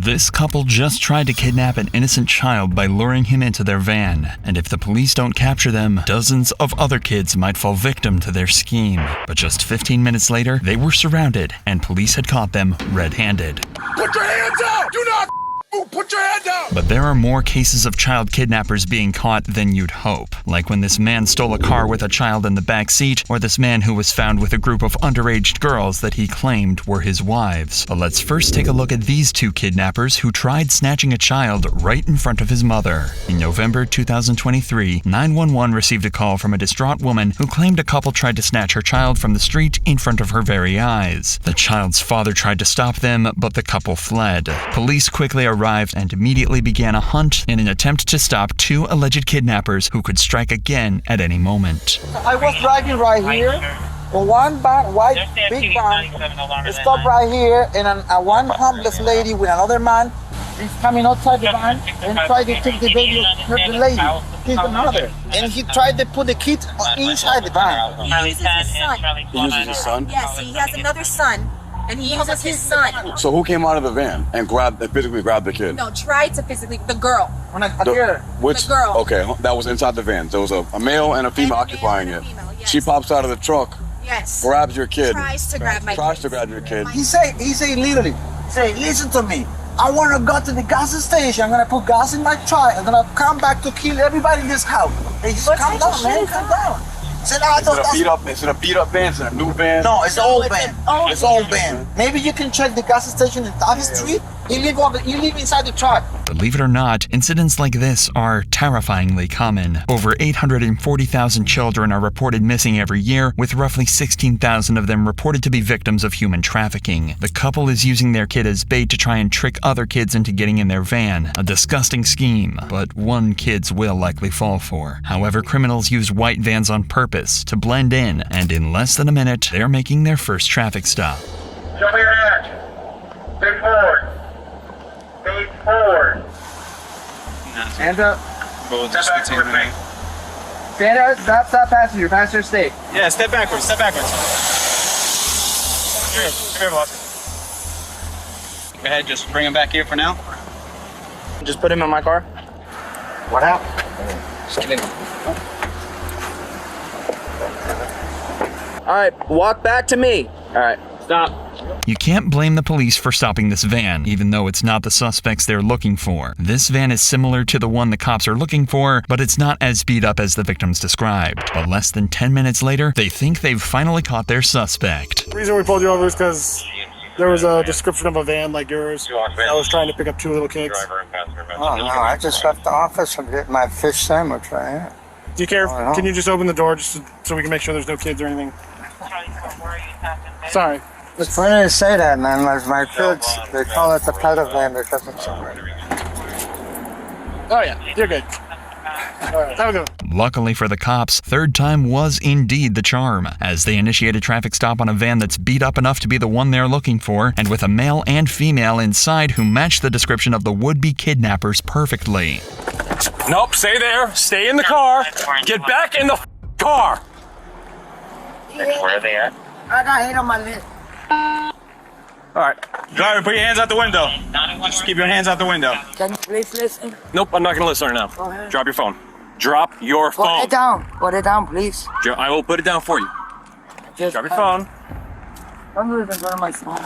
This couple just tried to kidnap an innocent child by luring him into their van, and if the police don't capture them, dozens of other kids might fall victim to their scheme. But just 15 minutes later, they were surrounded, and police had caught them red-handed. Put your hands up! Do not put your hand down! But there are more cases of child kidnappers being caught than you'd hope. Like when this man stole a car with a child in the back seat, or this man who was found with a group of underage girls that he claimed were his wives. But let's first take a look at these two kidnappers who tried snatching a child right in front of his mother. In November 2023, 911 received a call from a distraught woman who claimed a couple tried to snatch her child from the street in front of her very eyes. The child's father tried to stop them, but the couple fled. Police quickly arrived and immediately began a hunt in an attempt to stop two alleged kidnappers who could strike again at any moment. I was driving right here, one van, white big van, stopped right here, and one homeless lady with another man is coming outside the van and tried to take the baby of the lady, his mother. And he tried to put the kid inside the van. He uses his son. He uses his son? Yes, he has another son. And he uses his son. So who came out of the van and physically grabbed the kid? No, tried to physically, the girl. The girl. Okay, that was inside the van. There was a male and a female occupying it. Yes. She pops out of the truck, Yes. grabs your kid. Tries to grab my Tries kid. to grab your kid. He say literally, listen to me. I want to go to the gas station. I'm gonna put gas in my truck. I'm gonna come back to kill everybody in this house. Hey, just calm down, man. Calm down. Said, It's in a beat up van, it's in a new van. No, it's old van. It's old van. Maybe you can check the gas station in Dodge Street. You live inside the truck. Believe it or not, incidents like this are terrifyingly common. Over 840,000 children are reported missing every year, with roughly 16,000 of them reported to be victims of human trafficking. The couple is using their kid as bait to try and trick other kids into getting in their van. A disgusting scheme, but one kid's will likely fall for. However, criminals use white vans on purpose to blend in, and in less than a minute, they're making their first traffic stop. Show me your hands. Stay forward. Stay forward. Hands up. Step back with me. Stand up. Stop, passenger. Passenger, stay. Yeah, step backwards. Step backwards. Come here, boss. Go ahead, just bring him back here for now. Just put him in my car. What happened? Just kidding. All right, walk back to me. All right, stop. You can't blame the police for stopping this van, even though it's not the suspects they're looking for. This van is similar to the one the cops are looking for, but it's not as beat up as the victims described. But less than 10 minutes later, they think they've finally caught their suspect. The reason we pulled you over is because there was a description of a van like yours. I was trying to pick up two little kids. Oh, no, I just left the office and get my fish sandwich right here. Do you care? Oh, no. Can you just open the door just so we can make sure there's no kids or anything? Sorry. It's funny to say that, man. My kids, they call it the pedal van because it's... Oh, yeah. You're good. All right. Have a good one. Luckily for the cops, third time was indeed the charm, as they initiate a traffic stop on a van that's beat up enough to be the one they're looking for, and with a male and female inside who match the description of the would-be kidnappers perfectly. Nope, stay there. Stay in the car. Get back in the car. Where are they at? I got hit on my lip. All right, driver, put your hands out the window. Just keep your hands out the window. Can you please listen? Nope, I'm not going to listen right now. Go ahead. Drop your phone. Drop your phone. Put it down. Put it down, please. I will put it down for you. Just, Drop your phone. I'm moving in front of my son.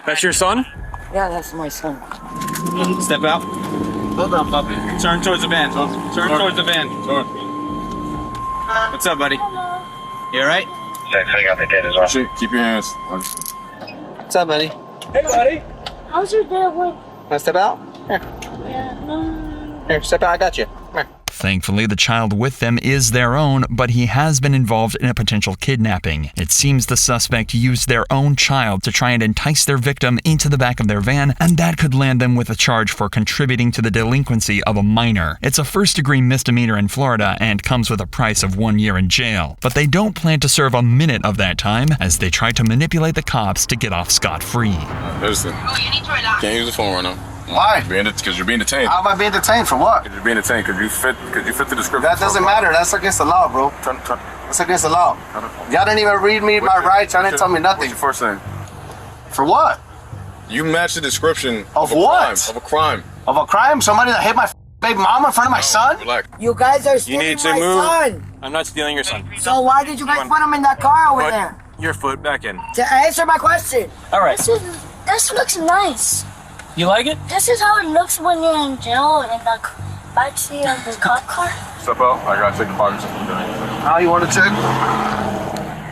That's your son? Yeah, that's my son. Step out. Hold on, puppy. Turn towards the van. Turn towards the van. What's up, buddy? You all right? I got the kid as well. Keep your hands. What's up, buddy? Hey, buddy. How's your dad work? Wanna step out? Here. Yeah, no. Here, step out. I got you. Come here. Thankfully, the child with them is their own, but he has been involved in a potential kidnapping. It seems the suspect used their own child to try and entice their victim into the back of their van, and that could land them with a charge for contributing to the delinquency of a minor. It's a first-degree misdemeanor in Florida and comes with a price of 1 year in jail. But they don't plan to serve a minute of that time, as they try to manipulate the cops to get off scot-free. Listen, can't use the phone right now. Why? Because you're being detained. How am I being detained for what? You're being detained because you fit the description. That doesn't matter. That's against the law, bro. That's against the law. Y'all didn't even read me my rights. Y'all didn't tell me nothing. What's your first name? For what? You match the description Of a what? crime, of a crime. Of a crime? Somebody that hit my baby mama in front of my son? Relax. You guys are stealing need to my move. son. I'm not stealing your son. So why did you guys put him in that car over there? Your foot back in. To answer my question. All right. This looks nice. You like it? This is how it looks when you're in jail in the backseat of the cop car. Step out. I gotta take a part of something. Now you want to check?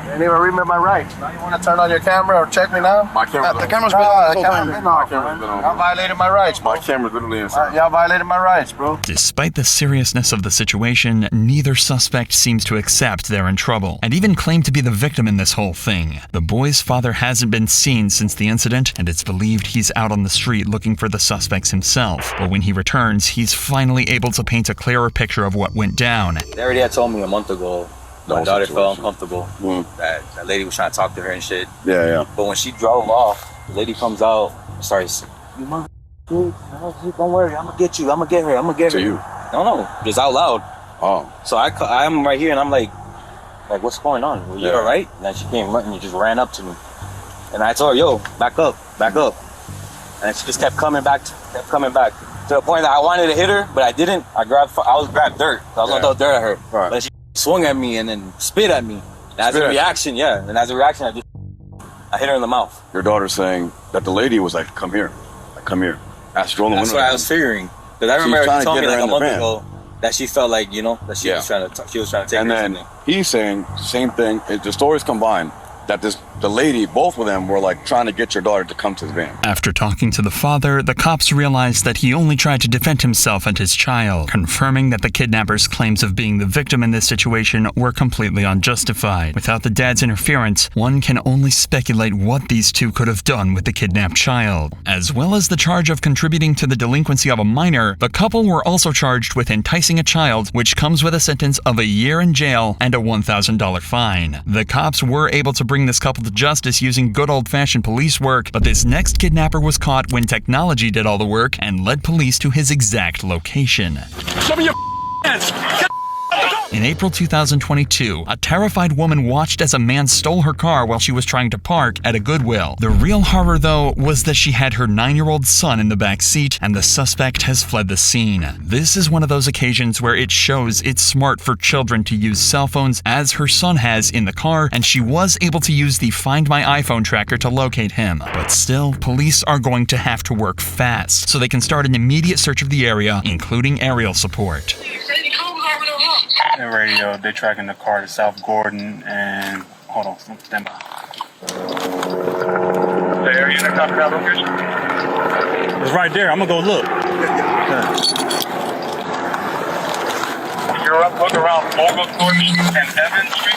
You didn't even remember my rights. Now you want to turn on your camera or check me now? My camera. The camera's been on. The camera's been off. camera's been on. Y'all violated my rights, bro. My camera's literally inside. Y'all violated my rights, bro. Despite the seriousness of the situation, neither suspect seems to accept they're in trouble, and even claim to be the victim in this whole thing. The boy's father hasn't been seen since the incident, and it's believed he's out on the street looking for the suspects himself. But when he returns, he's finally able to paint a clearer picture of what went down. They already had told me a month ago my whole daughter situation. felt uncomfortable, that lady was trying to talk to her and shit. Yeah. But when she drove off, the lady comes out, starts, you mother, dude, don't worry, I'm gonna get you, I'm gonna get her. To you? No, just out loud. Oh. So I'm right here and I'm like, what's going on? Well, you all right? And then she came running and just ran up to me. And I told her, yo, back up. And she just kept coming back. To the point that I wanted to hit her, but I didn't. I was grabbed dirt. I was gonna throw dirt at her. Right. But she swung at me and then spit at me. And as a reaction, I hit her in the mouth. Your daughter's saying that the lady was like, come here. Asked rolling That's window. what I was figuring. Because I remember trying she to told get me her like a in the month van. ago that she felt like, that she was trying to take And her then something. he's saying same thing. The stories combined that the lady, both of them were like trying to get your daughter to come to the van. After talking to the father, the cops realized that he only tried to defend himself and his child, confirming that the kidnapper's claims of being the victim in this situation were completely unjustified. Without the dad's interference, one can only speculate what these two could have done with the kidnapped child. As well as the charge of contributing to the delinquency of a minor, the couple were also charged with enticing a child, which comes with a sentence of a year in jail and a $1,000 fine. The cops were able to bring this couple to justice using good old-fashioned police work, but this next kidnapper was caught when technology did all the work and led police to his exact location. Show me your hands. In April 2022, a terrified woman watched as a man stole her car while she was trying to park at a Goodwill. The real horror, though, was that she had her 9-year-old son in the back seat, and the suspect has fled the scene. This is one of those occasions where it shows it's smart for children to use cell phones, as her son has in the car, and she was able to use the Find My iPhone tracker to locate him. But still, police are going to have to work fast, so they can start an immediate search of the area, including aerial support. The radio, they're tracking the car to South Gordon and hold on, stand by. It's right there. I'm gonna go look. You're up, look around Oglethorpe and Evans Street.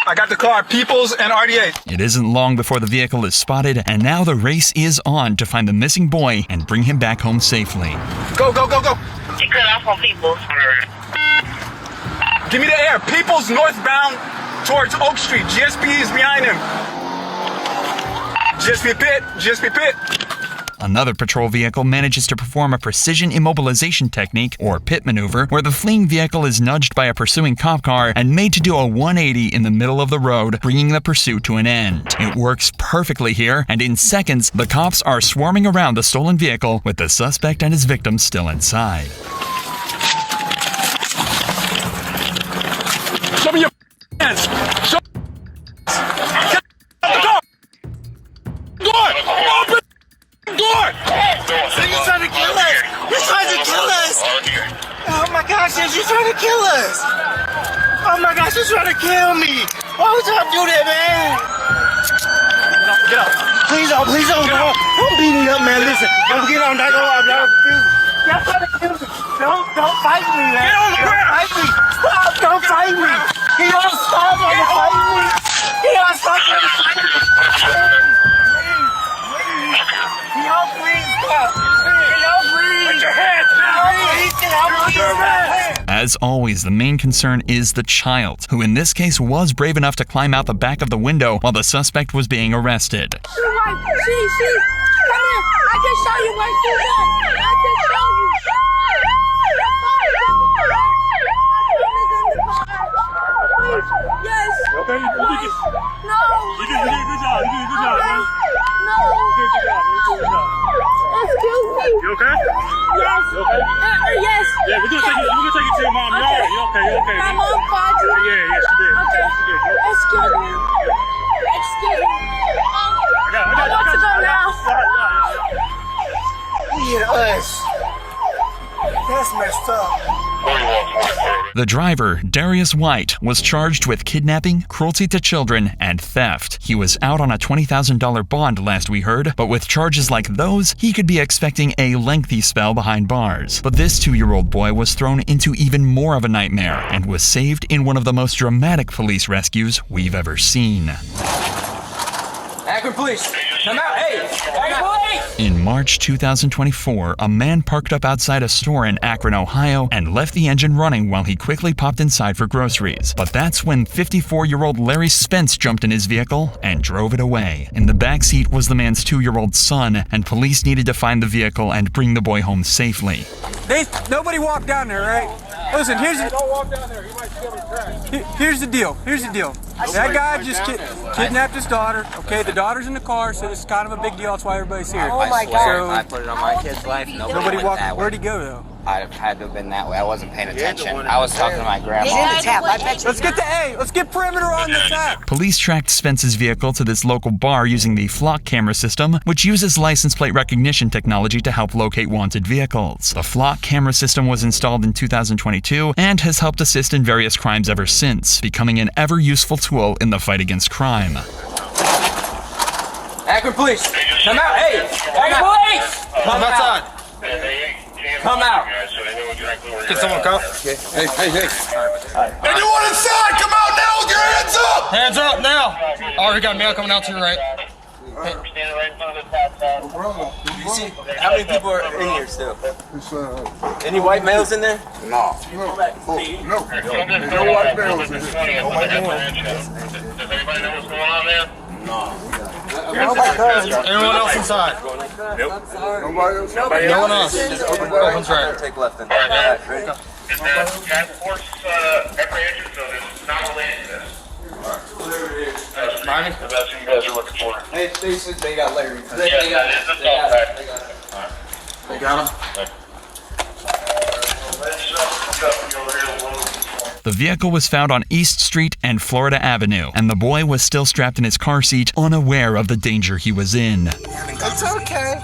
I got the car, Peoples and RDA. It isn't long before the vehicle is spotted, and now the race is on to find the missing boy and bring him back home safely. Go. He cut off on Peoples. Give me the air. Peoples northbound towards Oak Street. GSP is behind him. GSP pit. Another patrol vehicle manages to perform a precision immobilization technique, or pit maneuver, where the fleeing vehicle is nudged by a pursuing cop car and made to do a 180 in the middle of the road, bringing the pursuit to an end. It works perfectly here, and in seconds, the cops are swarming around the stolen vehicle with the suspect and his victim still inside. Show me your hands. Show. You're trying to kill us! You're trying to kill us! Oh my gosh, you're trying to kill us! Oh my gosh, you're trying to kill me! Why would y'all do that, man? Get out. Please don't. Don't beat me up, man. Listen, don't get on that. Y'all trying to kill me. Don't fight me, man. Get on the ground. Don't fight me. Stop, don't fight me. He don't stop trying to fight me. He don't stop trying to fight me. Please stop. Put your hands down. As always, the main concern is the child, who in this case was brave enough to climb out the back of the window while the suspect was being arrested. She, come here. I can show you where she's at. I can show you. Yes. Okay, you did good. No. You did a good job. You did a good job, man. No. You did a good job. You did a good job. Excuse me. You okay? Yes. You okay? Yes. Yeah, we're gonna take you to your mom. You all right? You okay? You okay? My mom called you. Yeah, she did. Okay. She did. Excuse me. Excuse me. I want to go now. Yeah, us. That's messed up. The driver, Darius White, was charged with kidnapping, cruelty to children, and theft. He was out on a $20,000 bond last we heard, but with charges like those, he could be expecting a lengthy spell behind bars. But this 2-year-old boy was thrown into even more of a nightmare and was saved in one of the most dramatic police rescues we've ever seen. Akron Police, come out. Hey, police! In March 2024, a man parked up outside a store in Akron, Ohio, and left the engine running while he quickly popped inside for groceries. But that's when 54-year-old Larry Spence jumped in his vehicle and drove it away. In the backseat was the man's 2-year-old son, and police needed to find the vehicle and bring the boy home safely. Nobody walked down there, right? Listen, Don't walk down there. You might steal his trash. here's the deal. That guy just kidnapped his daughter. Okay, the daughter's in the car, so this is kind of a big deal. That's why everybody's here. Oh my God. I put it on my kid's life. Nobody walked. Where'd he go though? I had to have been that way. I wasn't paying attention. I was talking to my grandma. He's in the tap. I bet you. Let's get perimeter on the tap. Police tracked Spence's vehicle to this local bar using the Flock camera system, which uses license plate recognition technology to help locate wanted vehicles. The Flock camera system was installed in 2022 and has helped assist in various crimes ever since, becoming an ever-useful tool in the fight against crime. Akron Police, come out. Hey, police! Come outside. Come out. Get someone cuff. Hey. Anyone inside, come out now with your hands up! Hands up now! Oh, we got mail coming out to your right. You see, how many people are in here still? Any white males in there? No. No white males in here. Does anybody know what's going on there? Anyone else inside? Nobody else? No one else. Opens right. Take left then. Is that task force apprehension, so it's not related to this? That's what you guys are looking for. Hey, they got Larry. Yes, that is a suspect. They got him? The vehicle was found on East Street and Florida Avenue, and the boy was still strapped in his car seat, unaware of the danger he was in. It's okay.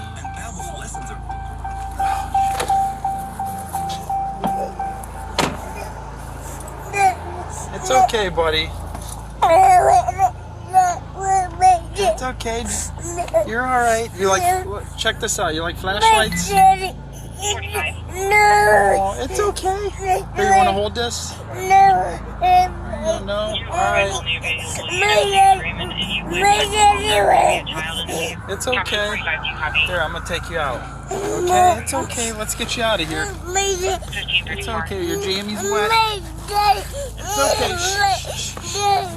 It's okay, buddy. It's okay. You're all right. You like? Check this out. You like flashlights? No. It's okay. Here, you want to hold this? No. No. All right. It's okay. Here, I'm gonna take you out. Okay, it's okay. Let's get you out of here. It's okay. Your jammies wet. It's okay. Shh.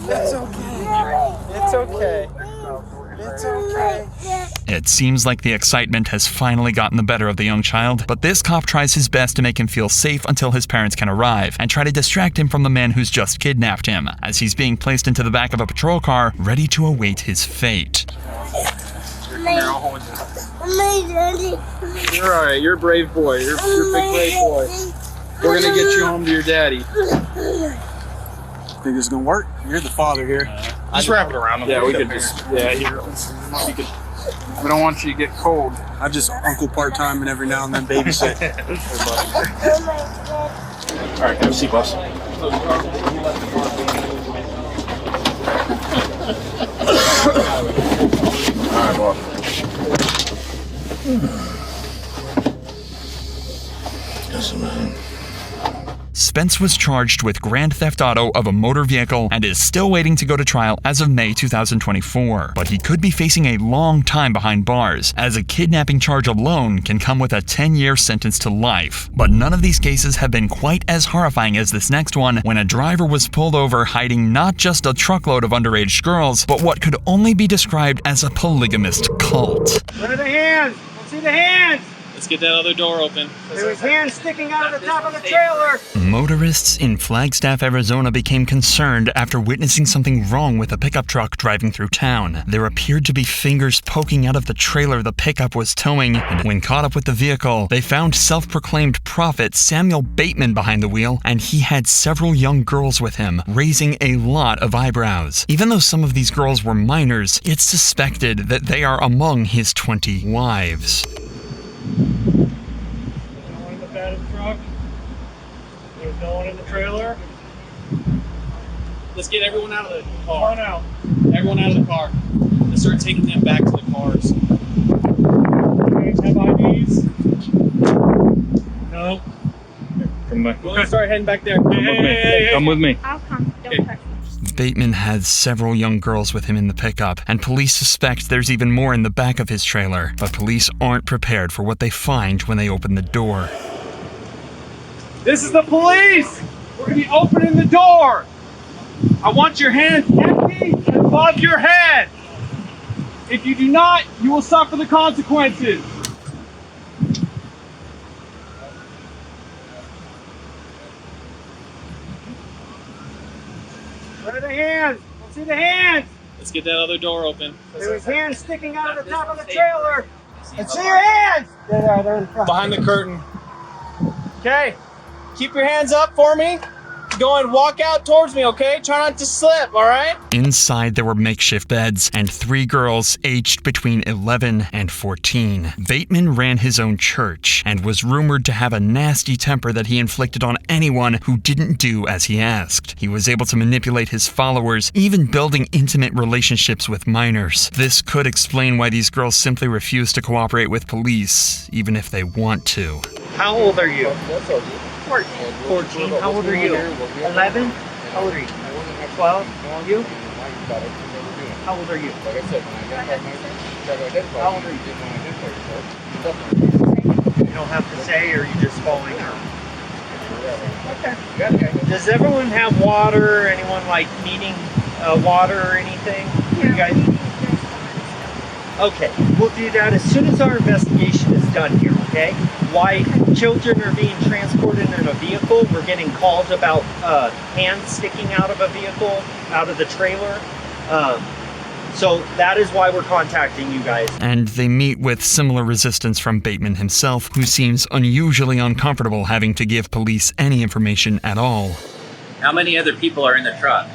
It's okay. It's okay. It's okay. It seems like the excitement has finally gotten the better of the young child, but this cop tries his best to make him feel safe until his parents can arrive and try to distract him from the man who's just kidnapped him, as he's being placed into the back of a patrol car, ready to await his fate. You're all right. You're a brave boy. You're a big brave boy. We're gonna get you home to your daddy. Think it's gonna work? You're the father here. Just wrap it around him. Yeah, we could just. Yeah, here. We don't want you to get cold. I just uncle part-time and every now and then babysit. All right, have a seat, boss. All right, boss. Yes, man. Spence was charged with grand theft auto of a motor vehicle and is still waiting to go to trial as of May 2024. But he could be facing a long time behind bars, as a kidnapping charge alone can come with a 10-year sentence to life. But none of these cases have been quite as horrifying as this next one, when a driver was pulled over hiding not just a truckload of underage girls, but what could only be described as a polygamist cult. Where are the hands? Let's see the hands. Let's get that other door open. There was hands sticking out of the top of the trailer. Motorists in Flagstaff, Arizona became concerned after witnessing something wrong with a pickup truck driving through town. There appeared to be fingers poking out of the trailer the pickup was towing, and when caught up with the vehicle, they found self-proclaimed prophet Samuel Bateman behind the wheel, and he had several young girls with him, raising a lot of eyebrows. Even though some of these girls were minors, it's suspected that they are among his 20 wives. No one in the bed of the truck. There's no one in the trailer. Let's get everyone out of the Come car. on out. Everyone out of the car. Let's start taking them back to the cars. You guys have IDs? No. Come back. We're gonna start heading back there. Come with me. I'll come. Don't touch me. Bateman has several young girls with him in the pickup, and police suspect there's even more in the back of his trailer. But police aren't prepared for what they find when they open the door. This is the police! We're gonna be opening the door! I want your hands empty and above your head! If you do not, you will suffer the consequences! Where are the hands? Let's see the hands. Let's get that other door open. There was hands sticking out of the top of the trailer. Let's see your hands. There they are. They're in front. Behind the curtain. Okay, keep your hands up for me. Go and walk out towards me, okay? Try not to slip, all right? Inside, there were makeshift beds and 3 girls aged between 11 and 14. Bateman ran his own church and was rumored to have a nasty temper that he inflicted on anyone who didn't do as he asked. He was able to manipulate his followers, even building intimate relationships with minors. This could explain why these girls simply refuse to cooperate with police, even if they want to. How old are you? 14. How old are you? 11. How old are you? 12. You? How old are you? How old are you? You don't have to say, or you just following her? Okay. Does everyone have water? Anyone like needing water or anything? You guys? Okay, we'll do that as soon as our investigation is done here, okay? Why children are being transported in a vehicle, we're getting calls about hands sticking out of a vehicle, out of the trailer. So that is why we're contacting you guys. And they meet with similar resistance from Bateman himself, who seems unusually uncomfortable having to give police any information at all. How many other people are in the truck?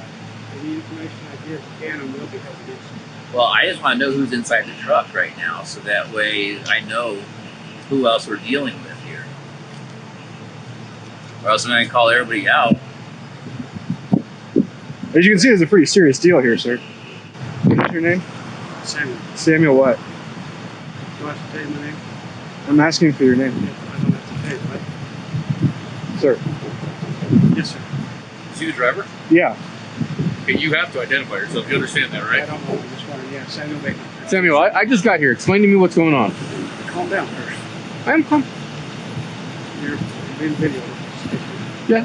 Any information I give can and will be held against you. Well, I just want to know who's inside the truck right now, so that way I know who else we're dealing with here. Or else I'm going to call everybody out. As you can see, it's a pretty serious deal here, sir. What's your name? Samuel. Samuel what? Do I have to tell you my name? I'm asking for your name. I don't have to tell you, right? Sir. Yes, sir. Is he the driver? Yeah. Okay, you have to identify yourself. You understand that, right? I don't know. I just wanted, yeah, Samuel Bateman. Samuel, I just got here. Explain to me what's going on. Calm down first. I'm calm. You're being videoed. Yeah,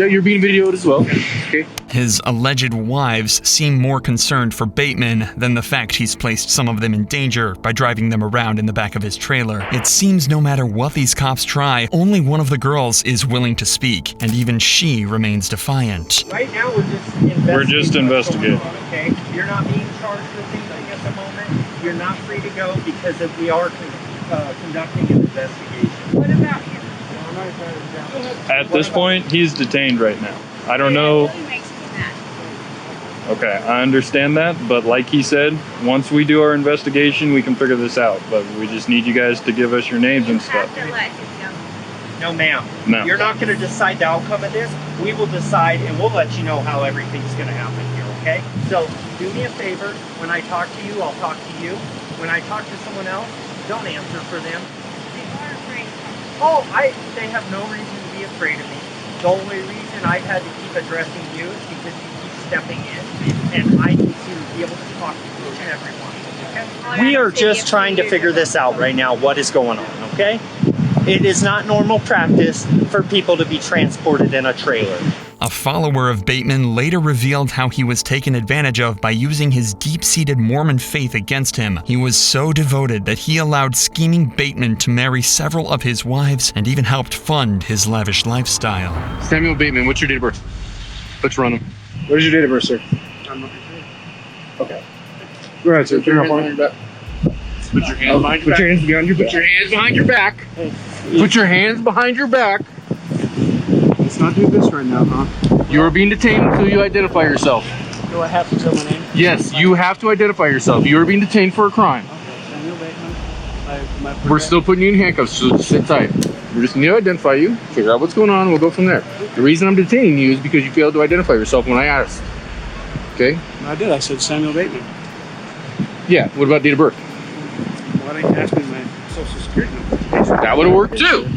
you're being videoed as well. Okay. His alleged wives seem more concerned for Bateman than the fact he's placed some of them in danger by driving them around in the back of his trailer. It seems no matter what these cops try, only one of the girls is willing to speak, and even she remains defiant. Right now, we're just investigating. Okay, you're not being charged with anything at the moment. You're not free to go because we are conducting an investigation. What about him? At this point, he's detained right now. I don't know. He makes me mad. Okay, I understand that, but like he said, once we do our investigation, we can figure this out. But we just need you guys to give us your names and stuff. You have to let him No, ma'am. No. You're not going to decide the outcome of this. We will decide, and we'll let you know how everything's going to happen here, okay? So, do me a favor. When I talk to you, I'll talk to you. When I talk to someone else, don't answer for them. They are afraid of him. Oh, they have no reason to be afraid of me. The only reason I've had to keep addressing you is because you keep stepping in, and I need to be able to talk to each and everyone, okay? We are just trying to figure this out right now, what is going on, okay? It is not normal practice for people to be transported in a trailer. A follower of Bateman later revealed how he was taken advantage of by using his deep-seated Mormon faith against him. He was so devoted that he allowed scheming Bateman to marry several of his wives and even helped fund his lavish lifestyle. Samuel Bateman, what's your date of birth? Let's run him. What is your date of birth, sir? I'm not sure. Okay. Go ahead, sir. Turn Put your hands behind your back. Put your hands behind your back. Put your hands behind your back. Put your hands behind your back. Let's not do this right now, huh? You are being detained until you identify yourself. Do I have to tell my name? Yes, you have to identify yourself. You are being detained for a crime. Okay, Samuel Bateman. We're still putting you in handcuffs, so just sit tight. We're just going to identify you, figure out what's going on, and we'll go from there. The reason I'm detaining you is because you failed to identify yourself when I asked. Okay? I did. I said Samuel Bateman. Yeah, what about date of birth? Why didn't you ask me my social security number? That would have worked too.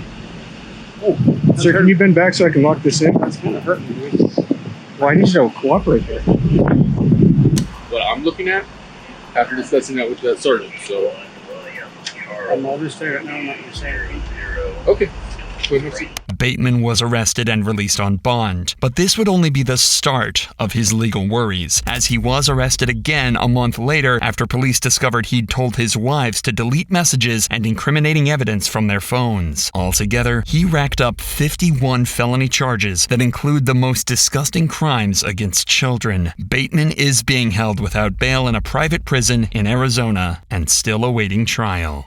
Oh, Sir, can you bend back so I can lock this in? That's kind of hurting me. Well, I need you to cooperate here. What I'm looking at, after discussing that with that sergeant, so. I'm all this right now. I'm not going to say anything. Okay. Bateman was arrested and released on bond, but this would only be the start of his legal worries, as he was arrested again a month later after police discovered he'd told his wives to delete messages and incriminating evidence from their phones. Altogether, he racked up 51 felony charges that include the most disgusting crimes against children. Bateman is being held without bail in a private prison in Arizona and still awaiting trial.